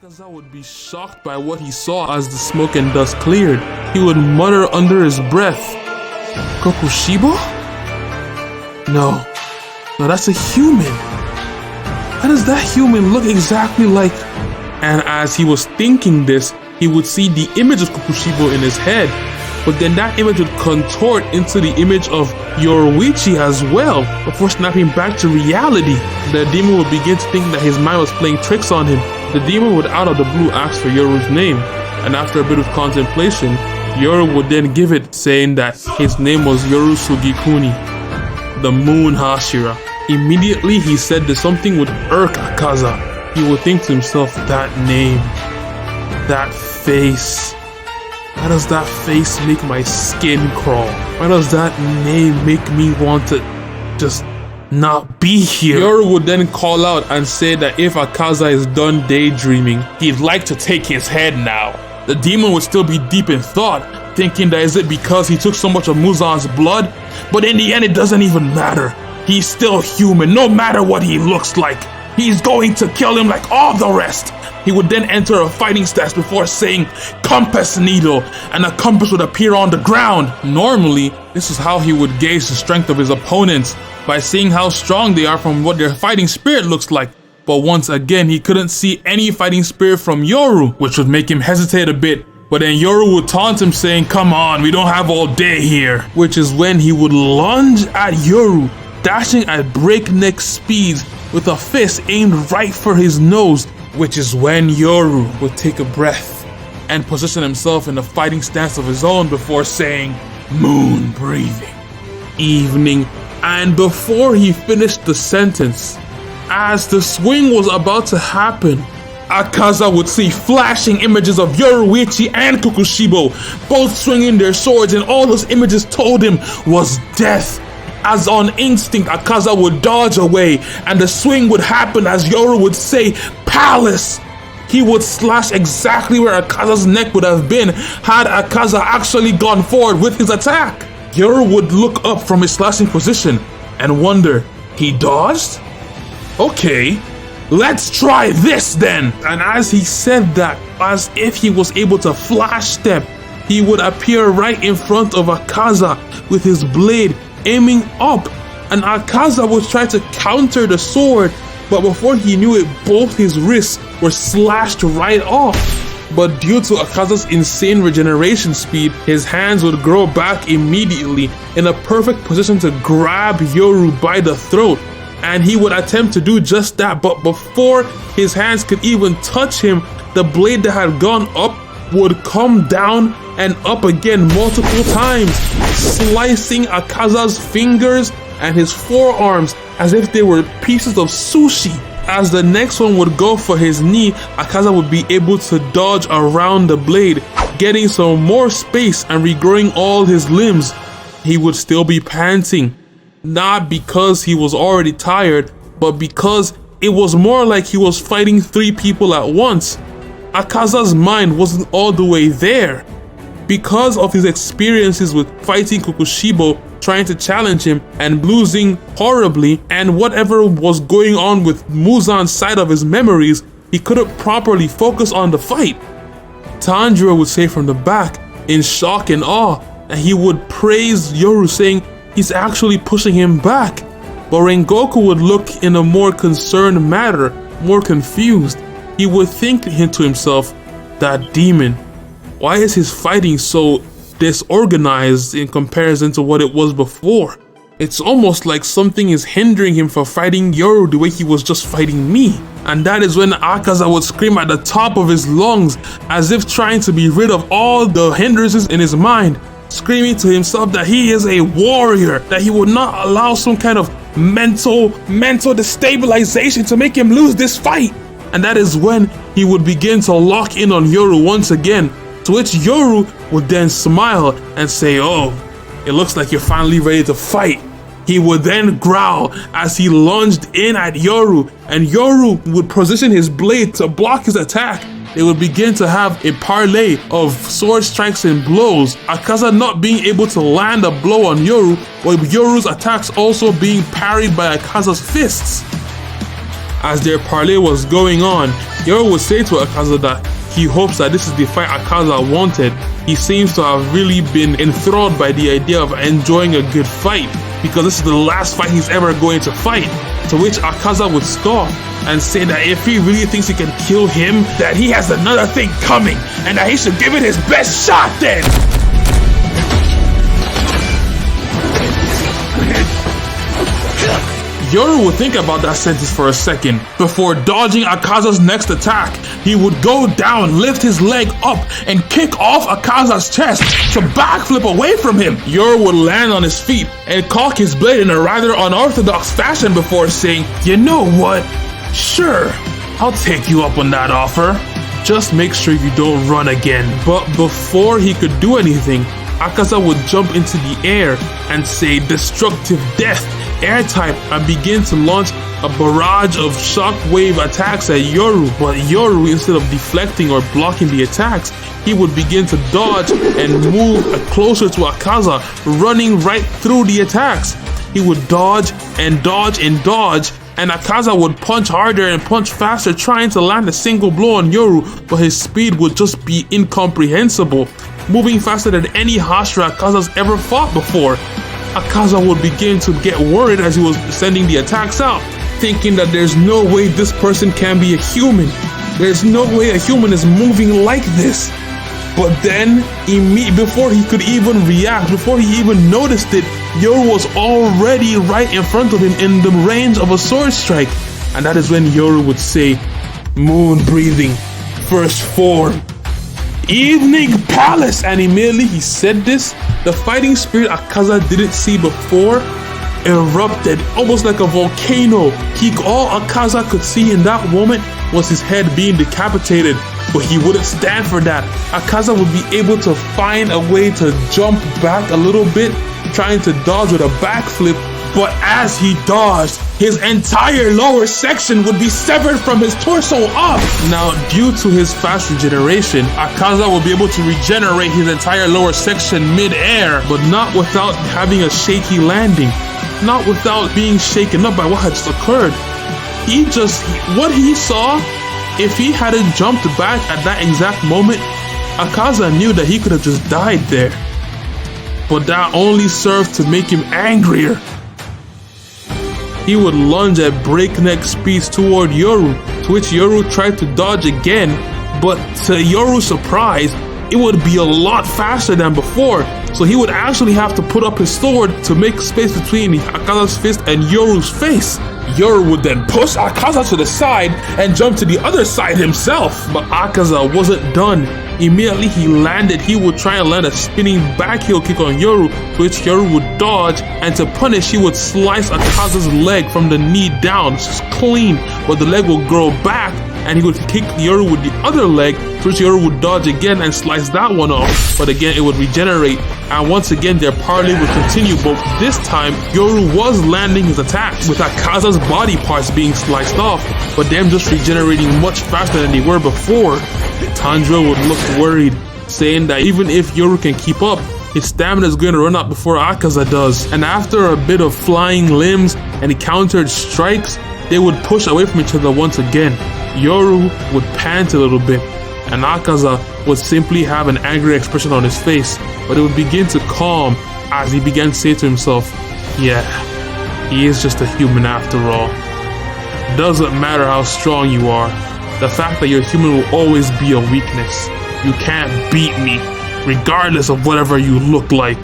Akaza would be shocked by what he saw as the smoke and dust cleared. He would mutter under his breath, "Kokushibo? No, that's a human. How does that human look exactly like?" And as he was thinking this, he would see the image of Kokushibo in his head, but then that image would contort into the image of Yoruichi as well. Before snapping back to reality, the demon would begin to think that his mind was playing tricks on him. The demon would out of the blue ask for Yoru's name, and after a bit of contemplation, Yoru would then give it, saying that his name was Yoru Sugikuni, the moon Hashira. Immediately he said that something would irk Akaza. He would think to himself, that name, that face. Why does that face make my skin crawl? Why does that name make me want to just not be here? Yoru would then call out and say that if Akaza is done daydreaming, he'd like to take his head now. The demon would still be deep in thought, thinking that is it because he took so much of Muzan's blood? But in the end, it doesn't even matter. He's still human, no matter what he looks like. He's going to kill him like all the rest. He would then enter a fighting stance before saying, "Compass needle," and a compass would appear on the ground. Normally, this is how he would gauge the strength of his opponents, by seeing how strong they are from what their fighting spirit looks like. But once again, he couldn't see any fighting spirit from Yoru, which would make him hesitate a bit. But then Yoru would taunt him saying, "Come on, we don't have all day here." Which is when he would lunge at Yoru, dashing at breakneck speeds with a fist aimed right for his nose. Which is when Yoru would take a breath and position himself in a fighting stance of his own before saying, "Moon breathing, evening." And before he finished the sentence, as the swing was about to happen, Akaza would see flashing images of Yoruichi and Kokushibo, both swinging their swords, and all those images told him was death. As on instinct, Akaza would dodge away, and the swing would happen as Yoru would say, "Palace!" He would slash exactly where Akaza's neck would have been had Akaza actually gone forward with his attack. Yoru would look up from his slashing position and wonder, he dodged? Okay, let's try this then. And as he said that, as if he was able to flash step, he would appear right in front of Akaza with his blade aiming up, and Akaza would try to counter the sword, but before he knew it, both his wrists were slashed right off. But due to Akaza's insane regeneration speed, his hands would grow back immediately in a perfect position to grab Yoru by the throat, and he would attempt to do just that. But before his hands could even touch him, the blade that had gone up would come down and up again multiple times, slicing Akaza's fingers and his forearms as if they were pieces of sushi. As the next one would go for his knee, Akaza would be able to dodge around the blade, getting some more space and regrowing all his limbs. He would still be panting, not because he was already tired, but because it was more like he was fighting 3 people at once. Akaza's mind wasn't all the way there. Because of his experiences with fighting Kokushibo, trying to challenge him and losing horribly, and whatever was going on with Muzan's side of his memories, he couldn't properly focus on the fight. Tanjiro would say from the back, in shock and awe, and he would praise Yoru, saying he's actually pushing him back. But Rengoku would look in a more concerned manner, more confused. He would think to himself, that demon, why is his fighting so disorganized in comparison to what it was before? It's almost like something is hindering him from fighting Yoru the way he was just fighting me. And that is when Akaza would scream at the top of his lungs, as if trying to be rid of all the hindrances in his mind, screaming to himself that he is a warrior, that he would not allow some kind of mental destabilization to make him lose this fight. And that is when he would begin to lock in on Yoru once again, to which Yoru would then smile and say, "Oh, it looks like you're finally ready to fight." He would then growl as he lunged in at Yoru, and Yoru would position his blade to block his attack. They would begin to have a parlay of sword strikes and blows, Akaza not being able to land a blow on Yoru, while Yoru's attacks also being parried by Akaza's fists. As their parley was going on, Yoru would say to Akaza that he hopes that this is the fight Akaza wanted. He seems to have really been enthralled by the idea of enjoying a good fight, because this is the last fight he's ever going to fight. To which Akaza would scoff and say that if he really thinks he can kill him, that he has another thing coming, and that he should give it his best shot then! Yoru would think about that sentence for a second. Before dodging Akaza's next attack, he would go down, lift his leg up, and kick off Akaza's chest to backflip away from him. Yoru would land on his feet and cock his blade in a rather unorthodox fashion before saying, "You know what? Sure, I'll take you up on that offer. Just make sure you don't run again." But before he could do anything, Akaza would jump into the air and say destructive death, air type, and begin to launch a barrage of shockwave attacks at Yoru. But Yoru, instead of deflecting or blocking the attacks, he would begin to dodge and move closer to Akaza, running right through the attacks. He would dodge and dodge and dodge, and Akaza would punch harder and punch faster, trying to land a single blow on Yoru, but his speed would just be incomprehensible, moving faster than any Hashira Akaza's ever fought before. Akaza would begin to get worried as he was sending the attacks out, thinking that there's no way this person can be a human. There's no way a human is moving like this. But then, before he could even react, before he even noticed it, Yoru was already right in front of him in the range of a sword strike. And that is when Yoru would say, "Moon breathing, first form, Evening Palace!" And immediately he said this, the fighting spirit Akaza didn't see before erupted almost like a volcano. All Akaza could see in that moment was his head being decapitated, but he wouldn't stand for that. Akaza would be able to find a way to jump back a little bit, trying to dodge with a backflip, but as he dodged, his entire lower section would be severed from his torso up. Now, due to his fast regeneration, Akaza will be able to regenerate his entire lower section mid-air, but not without having a shaky landing, not without being shaken up by what had just occurred. What he saw, if he hadn't jumped back at that exact moment, Akaza knew that he could have just died there. But that only served to make him angrier. He would lunge at breakneck speeds toward Yoru, to which Yoru tried to dodge again, but to Yoru's surprise, it would be a lot faster than before, so he would actually have to put up his sword to make space between Akaza's fist and Yoru's face. Yoru would then push Akaza to the side and jump to the other side himself, but Akaza wasn't done. Immediately he landed, he would try and land a spinning back heel kick on Yoru, to which Yoru would dodge, and to punish, he would slice Akaza's leg from the knee down, just clean, but the leg would grow back, and he would kick Yoru with the other leg, to which Yoru would dodge again and slice that one off, but again it would regenerate, and once again their parley would continue, but this time Yoru was landing his attacks, with Akaza's body parts being sliced off, but them just regenerating much faster than they were before. Tanjiro would look worried, saying that even if Yoru can keep up, his stamina is going to run out before Akaza does. And after a bit of flying limbs and countered strikes, they would push away from each other once again. Yoru would pant a little bit, and Akaza would simply have an angry expression on his face, but it would begin to calm as he began to say to himself, "Yeah, he is just a human after all. Doesn't matter how strong you are. The fact that you're human will always be a weakness. You can't beat me, regardless of whatever you look like."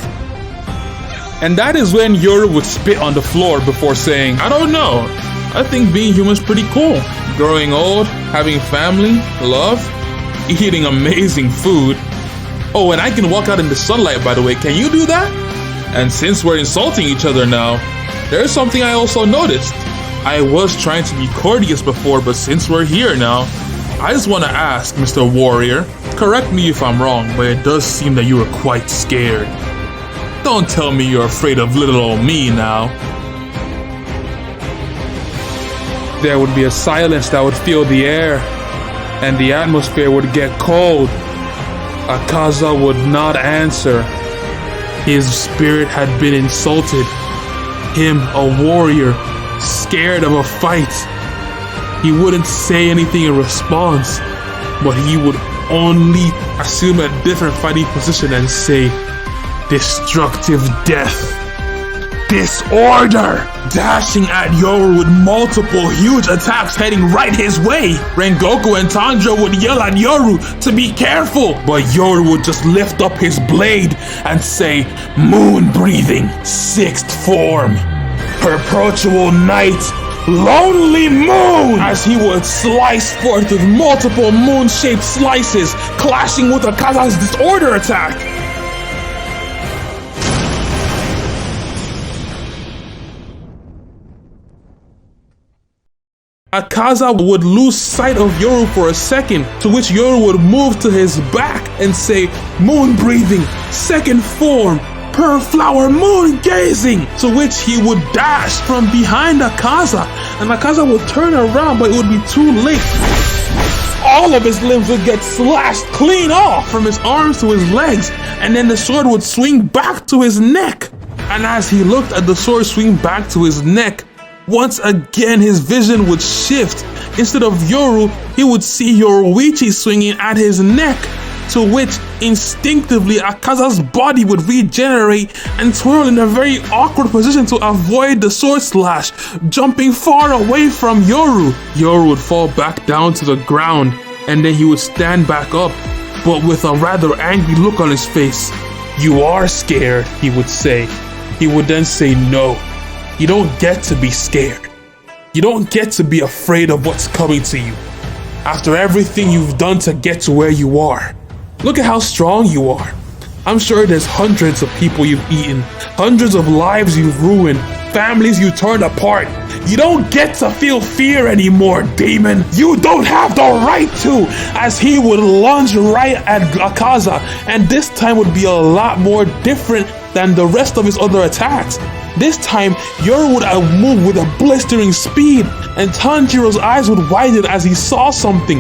And that is when Yoru would spit on the floor before saying, "I don't know. I think being human is pretty cool. Growing old, having family, love, eating amazing food. Oh, and I can walk out in the sunlight, by the way. Can you do that? And since we're insulting each other now, there's something I also noticed. I was trying to be courteous before, but since we're here now, I just want to ask, Mr. Warrior, correct me if I'm wrong, but it does seem that you are quite scared. Don't tell me you're afraid of little old me now." There would be a silence that would fill the air, and the atmosphere would get cold. Akaza would not answer. His spirit had been insulted. Him, a warrior, scared of a fight. He wouldn't say anything in response, but he would only assume a different fighting position and say, "Destructive death. Disorder!" Dashing at Yoru with multiple huge attacks heading right his way. Rengoku and Tanjiro would yell at Yoru to be careful, but Yoru would just lift up his blade and say, "Moon breathing, sixth form, perpetual night, lonely moon," as he would slice forth with multiple moon-shaped slices, clashing with Akaza's disorder attack. Akaza would lose sight of Yoru for a second, to which Yoru would move to his back and say, "Moon breathing, second form, per flower moon gazing," to which he would dash from behind Akaza, and Akaza would turn around, but it would be too late. All of his limbs would get slashed clean off, from his arms to his legs, and then the sword would swing back to his neck. And as he looked at the sword swing back to his neck, once again his vision would shift. Instead of Yoru, he would see Yoruichi swinging at his neck, to which instinctively Akaza's body would regenerate and twirl in a very awkward position to avoid the sword slash, jumping far away from Yoru. Yoru would fall back down to the ground, and then he would stand back up, but with a rather angry look on his face. "You are scared," he would say. He would then say, "No. You don't get to be scared. You don't get to be afraid of what's coming to you. After everything you've done to get to where you are, look at how strong you are. I'm sure there's hundreds of people you've eaten, hundreds of lives you've ruined, families you turned apart. You don't get to feel fear anymore, demon. You don't have the right to," as he would lunge right at Akaza, and this time would be a lot more different than the rest of his other attacks. This time, Yoru would move with a blistering speed, and Tanjiro's eyes would widen as he saw something.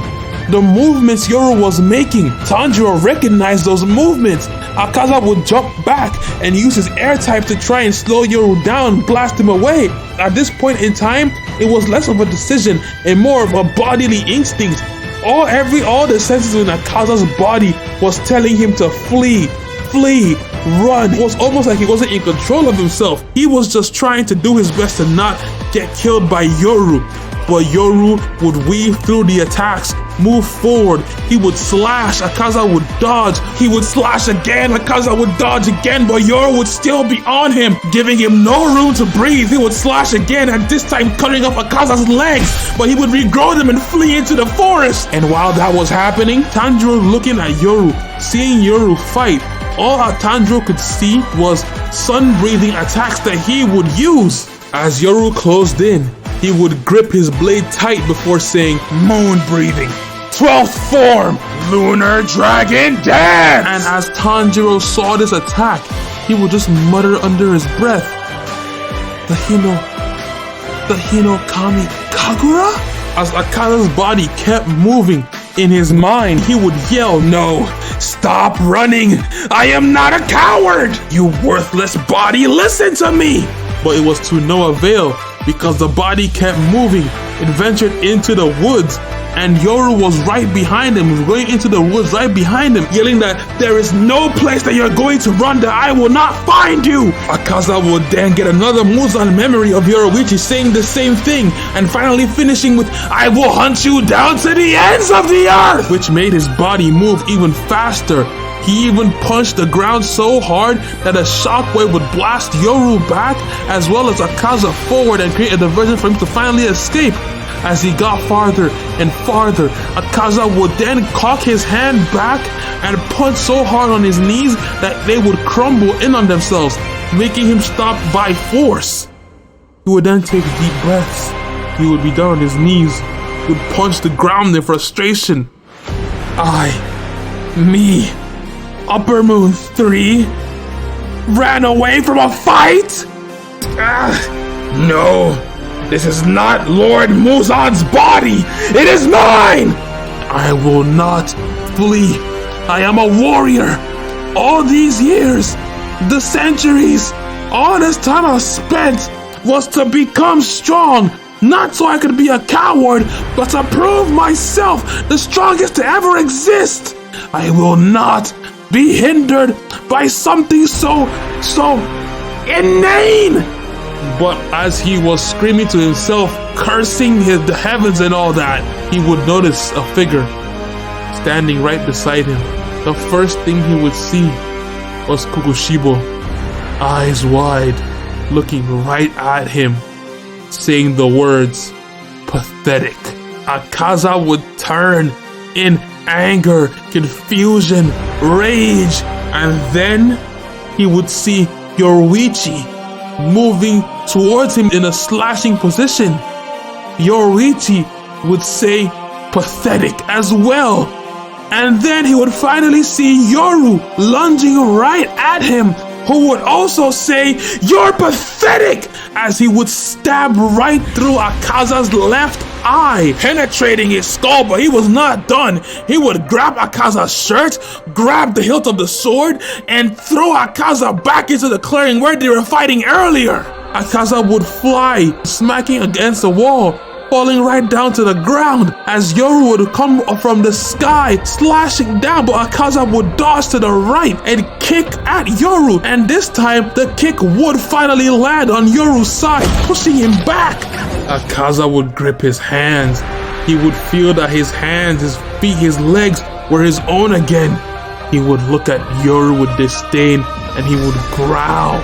The movements Yoru was making, Tanjiro recognized those movements. Akaza would jump back and use his air type to try and slow Yoru down, blast him away. At this point in time, it was less of a decision and more of a bodily instinct. All the senses in Akaza's body was telling him to flee, run. It was almost like he wasn't in control of himself. He was just trying to do his best to not get killed by Yoru. But Yoru would weave through the attacks, move forward. He would slash, Akaza would dodge. He would slash again, Akaza would dodge again, but Yoru would still be on him, giving him no room to breathe. He would slash again, and this time cutting off Akaza's legs, but he would regrow them and flee into the forest. And while that was happening, Tanjiro looking at Yoru, seeing Yoru fight, all Tanjiro could see was sun-breathing attacks that he would use. As Yoru closed in, he would grip his blade tight before saying, "Moon breathing, 12th form, lunar dragon dance!" And as Tanjiro saw this attack, he would just mutter under his breath, the Hino Kami Kagura? As Akaza's body kept moving, in his mind, he would yell, "No, stop running! I am not a coward! You worthless body, listen to me!" But it was to no avail, because the body kept moving. It ventured into the woods, and Yoru was right behind him, going into the woods right behind him, yelling that there is no place that you're going to run that I will not find you. Akaza would then get another Muzan memory of Yoruichi saying the same thing, and finally finishing with, "I will hunt you down to the ends of the earth," which made his body move even faster. He even punched the ground so hard that a shockwave would blast Yoru back, as well as Akaza forward, and create a diversion for him to finally escape. As he got farther and farther, Akaza would then cock his hand back and punch so hard on his knees that they would crumble in on themselves, making him stop by force. He would then take deep breaths. He would be down on his knees. He would punch the ground in frustration. Me, Upper Moon 3, ran away from a fight? No, this is not Lord Muzan's body. It is mine. I will not flee. I am a warrior. All these years, the centuries, all this time I've spent was to become strong, Not so I could be a coward, but to prove myself the strongest to ever exist. I will not be hindered by something so inane. But as he was screaming to himself, cursing the heavens and all that, he would notice a figure standing right beside him. The first thing he would see was Kokushibo, eyes wide, looking right at him, saying the words, "Pathetic." Akaza would turn in anger, confusion, rage, and then he would see Yoruichi moving towards him in a slashing position. Yoruichi would say, "Pathetic" as well. And then he would finally see Yoru lunging right at him, who would also say, "You're pathetic," as he would stab right through Akaza's left eye, penetrating his skull. But he was not done. He would grab Akaza's shirt, grab the hilt of the sword, and throw Akaza back into the clearing where they were fighting earlier. Akaza would fly, smacking against the wall, falling right down to the ground as Yoru would come from the sky, slashing down, but Akaza would dodge to the right and kick at Yoru, and this time the kick would finally land on Yoru's side, pushing him back. Akaza would grip his hands. He would feel that his hands, his feet, his legs were his own again. He would look at Yoru with disdain and he would growl.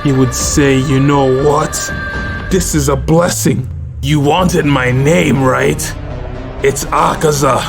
He would say, "You know what? This is a blessing. You wanted my name, right? It's Akaza.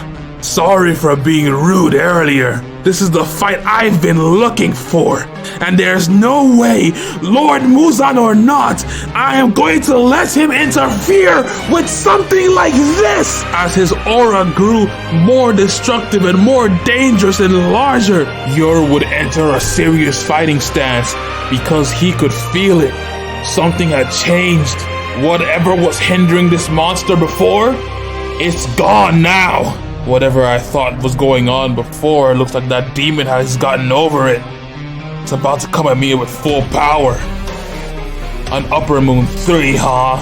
Sorry for being rude earlier. This is the fight I've been looking for. And there's no way, Lord Muzan or not, I am going to let him interfere with something like this." As his aura grew more destructive and more dangerous and larger, Yoru would enter a serious fighting stance because he could feel it. Something had changed. Whatever was hindering this monster before, it's gone now. Whatever I thought was going on before, looks like that demon has gotten over it. It's about to come at me with full power. An Upper Moon 3, huh?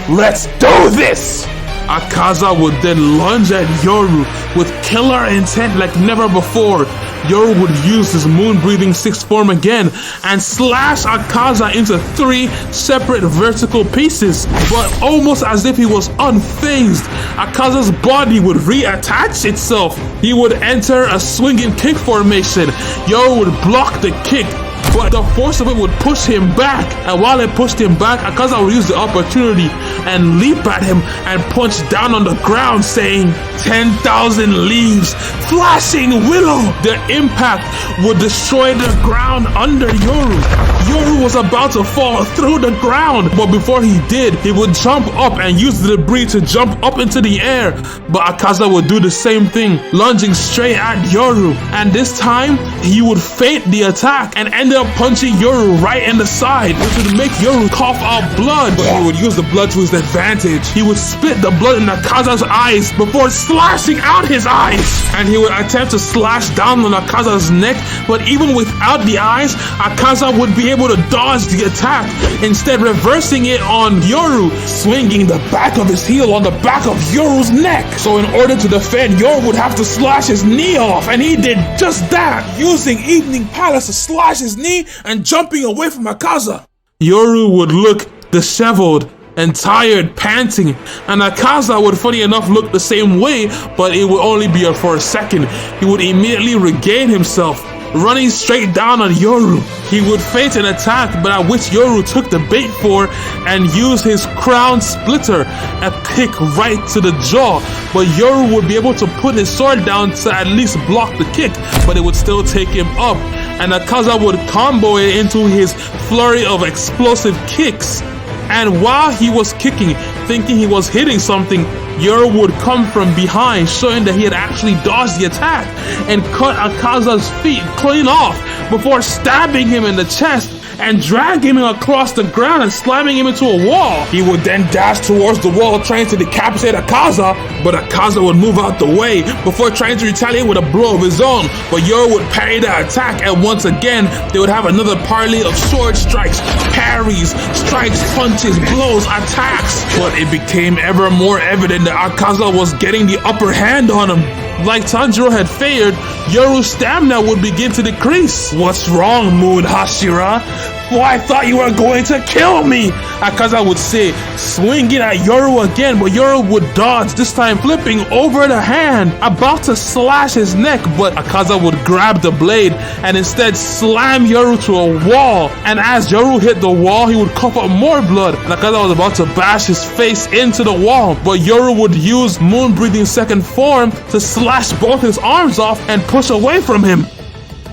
Let's do this! Akaza would then lunge at Yoru with killer intent like never before. Yoru would use his moon-breathing sixth form again and slash Akaza into 3 separate vertical pieces. But almost as if he was unfazed, Akaza's body would reattach itself. He would enter a swinging kick formation. Yoru would block the kick, but the force of it would push him back. And while it pushed him back, Akaza would use the opportunity and leap at him and punch down on the ground, saying, "10,000 leaves, flashing willow." The impact would destroy the ground under Yoru. Yoru was about to fall through the ground, but before he did, he would jump up and use the debris to jump up into the air. But Akaza would do the same thing, lunging straight at Yoru. And this time, he would feint the attack and ended up punching Yoru right in the side, which would make Yoru cough out blood. But he would use the blood to his advantage. He would spit the blood in Akaza's eyes before slashing out his eyes. And he would attempt to slash down on Akaza's neck, but even without the eyes, Akaza would be able to dodge the attack, instead reversing it on Yoru, swinging the back of his heel on the back of Yoru's neck. So in order to defend, Yoru would have to slash his knee off, and he did just that, using Evening Palace to slash his knee and jumping away from Akaza. Yoru would look disheveled and tired, panting, and Akaza would funny enough look the same way, but it would only be for a second. He would immediately regain himself, running straight down on Yoru. He would feint an attack, but at which Yoru took the bait for and used his crown splitter, a kick right to the jaw. But Yoru would be able to put his sword down to at least block the kick, but it would still take him up. And Akaza would combo it into his flurry of explosive kicks. And while he was kicking, thinking he was hitting something, Yoru would come from behind, showing that he had actually dodged the attack, and cut Akaza's feet clean off before stabbing him in the chest and dragging him across the ground and slamming him into a wall. He would then dash towards the wall trying to decapitate Akaza, but Akaza would move out the way before trying to retaliate with a blow of his own. But Yoru would parry the attack, and once again, they would have another parley of sword strikes, parries, strikes, punches, blows, attacks. But it became ever more evident that Akaza was getting the upper hand on him. Like Tanjiro had feared, Yoru's stamina would begin to decrease. What's wrong, Moon Hashira? Well, I thought you were going to kill me, Akaza would say, swinging at Yoru again, but Yoru would dodge, this time flipping over the hand, about to slash his neck, but Akaza would grab the blade and instead slam Yoru to a wall. And as Yoru hit the wall, he would cough up more blood, and Akaza was about to bash his face into the wall, but Yoru would use Moon Breathing second form to slash both his arms off and push away from him.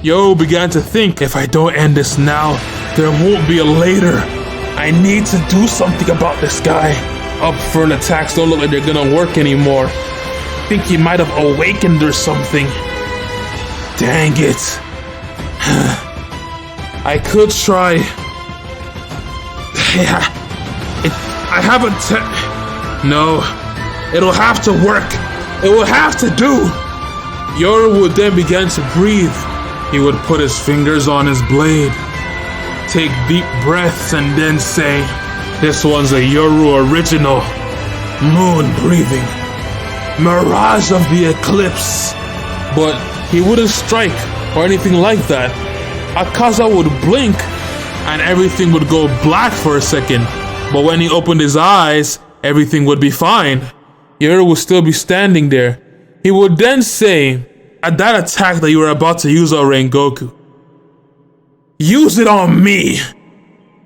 Yoru began to think, if I don't end this now, there won't be a later. I need to do something about this guy. Upfront attacks don't look like they're gonna work anymore. I think he might have awakened or something. Dang it. I could try. I haven't. No, it'll have to work. It will have to do. Yoru would then begin to breathe. He would put his fingers on his blade, take deep breaths, and then say, this one's a Yoru original. Moon breathing. Mirage of the eclipse. But he wouldn't strike or anything like that. Akaza would blink and everything would go black for a second. But when he opened his eyes, everything would be fine. Yoru would still be standing there. He would then say, at that attack that you were about to use on Rengoku, use it on me.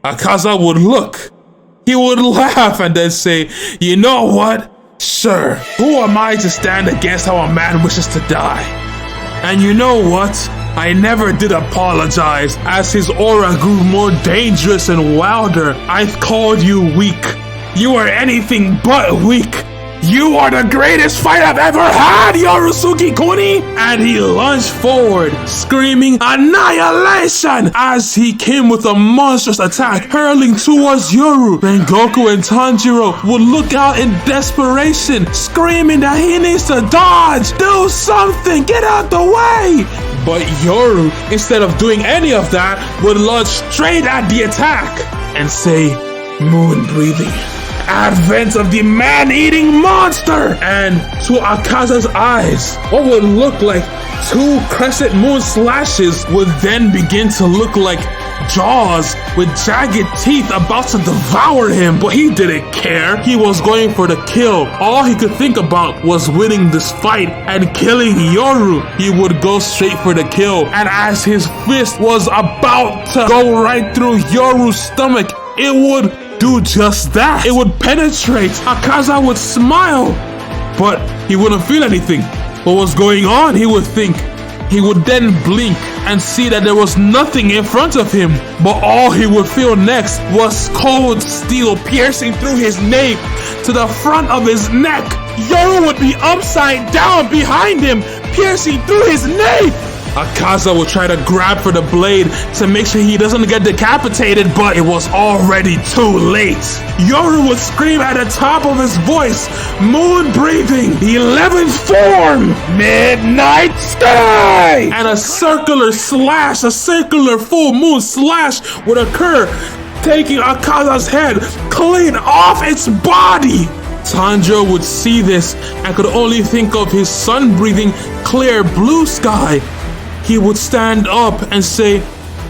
Akaza would look. He would laugh and then say, you know what? Sure, who am I to stand against how a man wishes to die? And you know what? I never did apologize. As his aura grew more dangerous and wilder, I called you weak. You are anything but weak. You are the greatest fight I've ever had, Yorusuke Kuni! And he lunged forward, screaming annihilation as he came with a monstrous attack, hurling towards Yoru. Rengoku and Tanjiro would look out in desperation, screaming that he needs to dodge, do something, get out the way! But Yoru, instead of doing any of that, would lunge straight at the attack and say, moon breathing. Advent of the man-eating monster! And to Akaza's eyes, what would look like two crescent moon slashes would then begin to look like jaws with jagged teeth about to devour him. But he didn't care. He was going for the kill. All he could think about was winning this fight and killing Yoru. He would go straight for the kill. And as his fist was about to go right through Yoru's stomach, it would do just that. It would penetrate. Akaza would smile, but he wouldn't feel anything. What was going on, he would think. He would then blink and see that there was nothing in front of him. But all he would feel next was cold steel piercing through his nape to the front of his neck. Yoru would be upside down behind him, piercing through his nape. Akaza would try to grab for the blade to make sure he doesn't get decapitated, but it was already too late. Yoru would scream at the top of his voice, moon breathing, 11th form, midnight sky! And a circular slash, a circular full moon slash would occur, taking Akaza's head clean off its body. Tanjiro would see this and could only think of his sun-breathing, clear blue sky. He would stand up and say,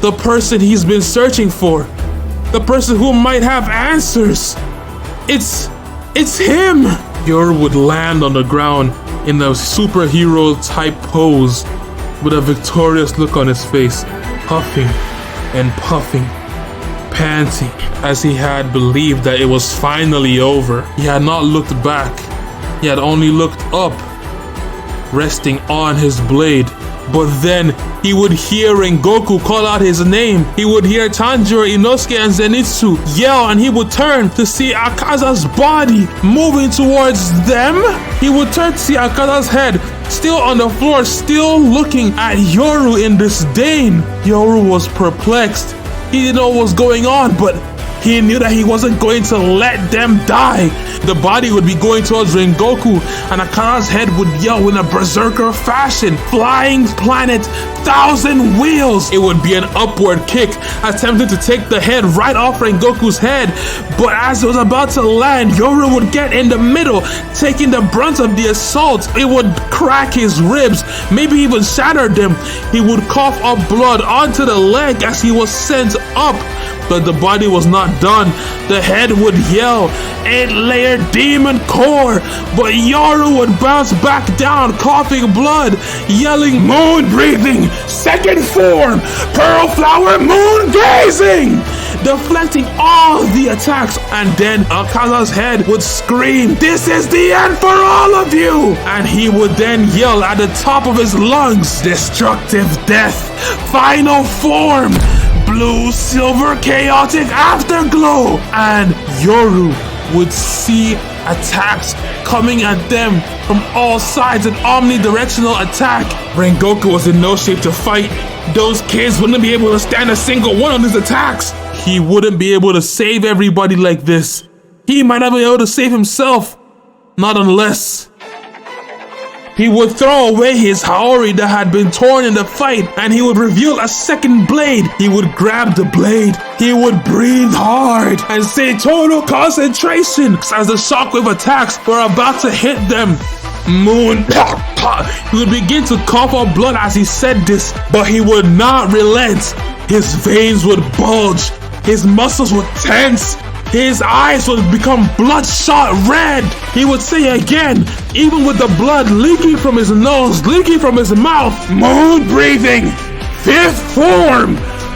the person he's been searching for, the person who might have answers, it's him. Yoru would land on the ground in a superhero type pose with a victorious look on his face, puffing and puffing, panting, as he had believed that it was finally over. He had not looked back. He had only looked up, resting on his blade. But then he would hear Rengoku call out his name. He would hear Tanjiro, Inosuke, and Zenitsu yell, and he would turn to see Akaza's body moving towards them. He would turn to see Akaza's head still on the floor, still looking at Yoru in disdain. Yoru was perplexed. He didn't know what was going on, but he knew that he wasn't going to let them die. The body would be going towards Rengoku, and Akaza's head would yell in a berserker fashion. Flying planet, 1,000 wheels. It would be an upward kick, attempting to take the head right off Rengoku's head. But as it was about to land, Yoru would get in the middle, taking the brunt of the assault. It would crack his ribs, maybe even shatter them. He would cough up blood onto the leg as he was sent up. But the body was not done. The head would yell, 8-layer demon core, but Yoru would bounce back down, coughing blood, yelling, moon breathing, second form, pearl flower moon gazing, deflecting all the attacks. And then Akaza's head would scream, this is the end for all of you. And he would then yell at the top of his lungs, destructive death, final form, blue silver chaotic afterglow. And Yoru would see attacks coming at them from all sides, an omnidirectional attack. Rengoku was in no shape to fight. Those kids wouldn't be able to stand a single one of his attacks. He wouldn't be able to save everybody like this. He might not be able to save himself. Not unless he would throw away his Haori that had been torn in the fight, and he would reveal a second blade. He would grab the blade. He would breathe hard and say total concentration as the shockwave attacks were about to hit them. Moon. He would begin to cough up blood as he said this, but he would not relent. His veins would bulge. His muscles would tense. His eyes would become bloodshot red. He would say again, even with the blood leaking from his nose, leaking from his mouth, moon breathing, fifth form,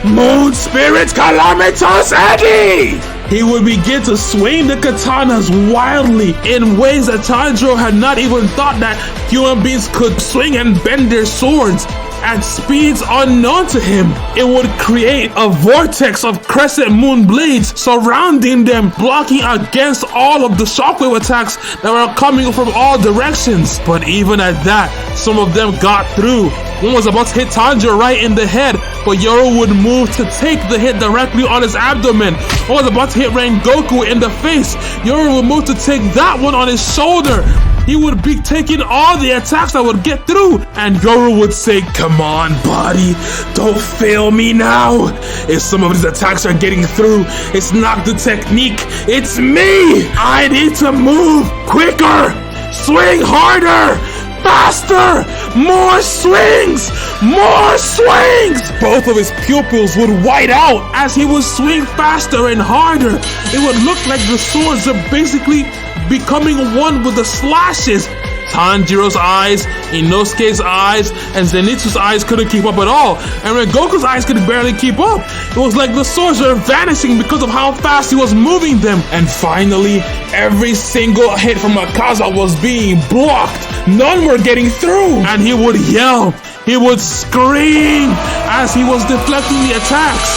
moon spirit calamitous eddy. He would begin to swing the katanas wildly in ways that Tanjiro had not even thought that human beings could swing and bend their swords. At speeds unknown to him, it would create a vortex of crescent moon blades surrounding them, blocking against all of the shockwave attacks that were coming from all directions. But even at that, some of them got through. One was about to hit Tanjiro right in the head, but Yoru would move to take the hit directly on his abdomen. One was about to hit Rengoku in the face. Yoru would move to take that one on his shoulder. He would be taking all the attacks that would get through, and Yoru would say, come on, body, don't fail me now. If some of these attacks are getting through, it's not the technique, it's me. I need to move quicker, swing harder, faster, more swings, more swings. Both of his pupils would white out as he would swing faster and harder. It would look like the swords are basically becoming one with the slashes. Tanjiro's eyes, Inosuke's eyes, and Zenitsu's eyes couldn't keep up at all, and Rengoku's eyes could barely keep up. It was like the swords were vanishing because of how fast he was moving them. And finally, every single hit from Akaza was being blocked. None were getting through. And he would yell, he would scream as he was deflecting the attacks.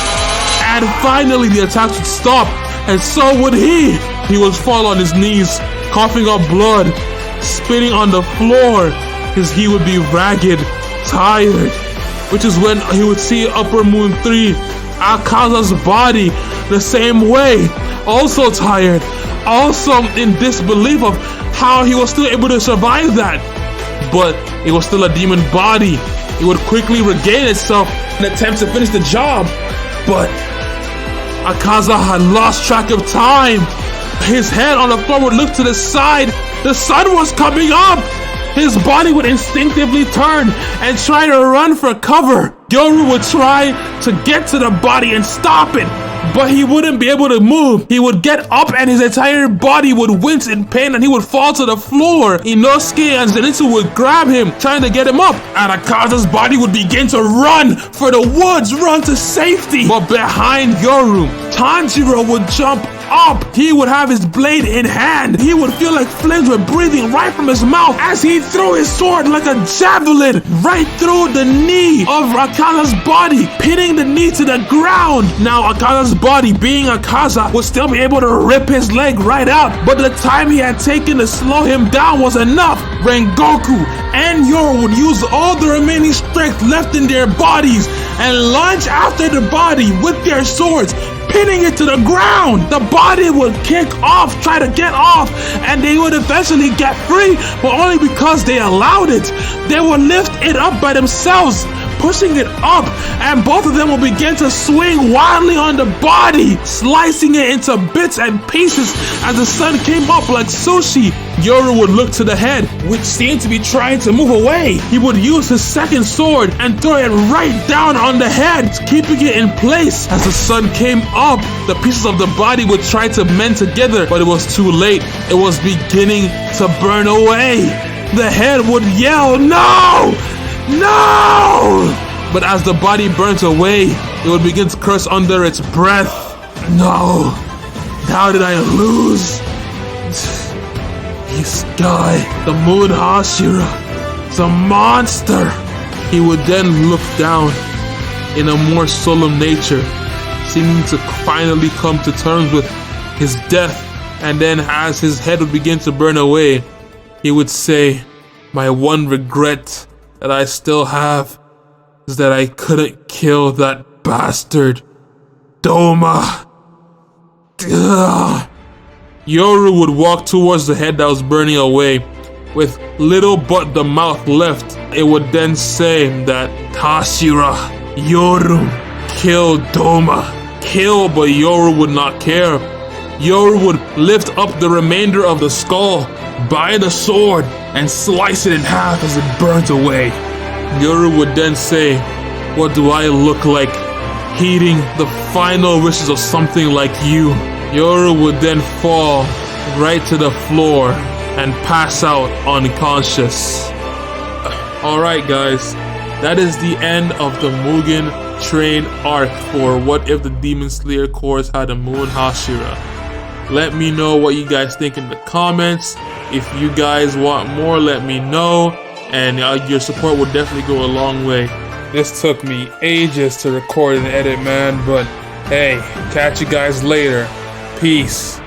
And finally the attacks would stop, and so would he. He would fall on his knees, coughing up blood, spitting on the floor. He would be ragged, tired, which is when he would see Upper Moon 3, Akaza's body, the same way, also tired, also in disbelief of how he was still able to survive that. But it was still a demon body. It would quickly regain itself in attempts to finish the job. But Akaza had lost track of time. His head on the floor would look to the side. The sun was coming up. His body would instinctively turn and try to run for cover. Yoru would try to get to the body and stop it, but he wouldn't be able to move. He would get up and his entire body would wince in pain and he would fall to the floor. Inosuke and Zenitsu would grab him, trying to get him up, and Akaza's body would begin to run for the woods, run to safety. But behind Yoru, Tanjiro would jump up. He would have his blade in hand. He would feel like flames were breathing right from his mouth as he threw his sword like a javelin right through the knee of Akaza's body, pinning the knee to the ground. Now Akaza's body, being Akaza, would still be able to rip his leg right out, but the time he had taken to slow him down was enough. Rengoku and Yoru would use all the remaining strength left in their bodies and lunge after the body with their swords, pinning it to the ground. The body would kick off, try to get off, and they would eventually get free, but only because they allowed it. They would lift it up by themselves, pushing it up, and both of them will begin to swing wildly on the body, slicing it into bits and pieces as the sun came up like sushi. Yoru would look to the head, which seemed to be trying to move away. He would use his second sword and throw it right down on the head, keeping it in place. As the sun came up, the pieces of the body would try to mend together, but it was too late. It was beginning to burn away. The head would yell, "No! No!" But as the body burnt away, it would begin to curse under its breath. "No! How did I lose? This guy, the moon Hashira, is a monster." He would then look down in a more solemn nature, seeming to finally come to terms with his death. And then as his head would begin to burn away, he would say, "My one regret that I still have is that I couldn't kill that bastard, Doma." Ugh. Yoru would walk towards the head that was burning away, with little but the mouth left. It would then say that Hashira, Yoru, kill Doma. Kill, but Yoru would not care. Yoru would lift up the remainder of the skull by the sword and slice it in half as it burnt away. Yoru would then say, "What do I look like, heeding the final wishes of something like you?" Yoru would then fall right to the floor and pass out unconscious. Alright guys, that is the end of the Mugen Train arc for What If the Demon Slayer course had a Moon Hashira. Let me know what you guys think in the comments. If you guys want more, let me know, and your support will definitely go a long way. This took me ages to record and edit, man, but hey, catch you guys later. Peace.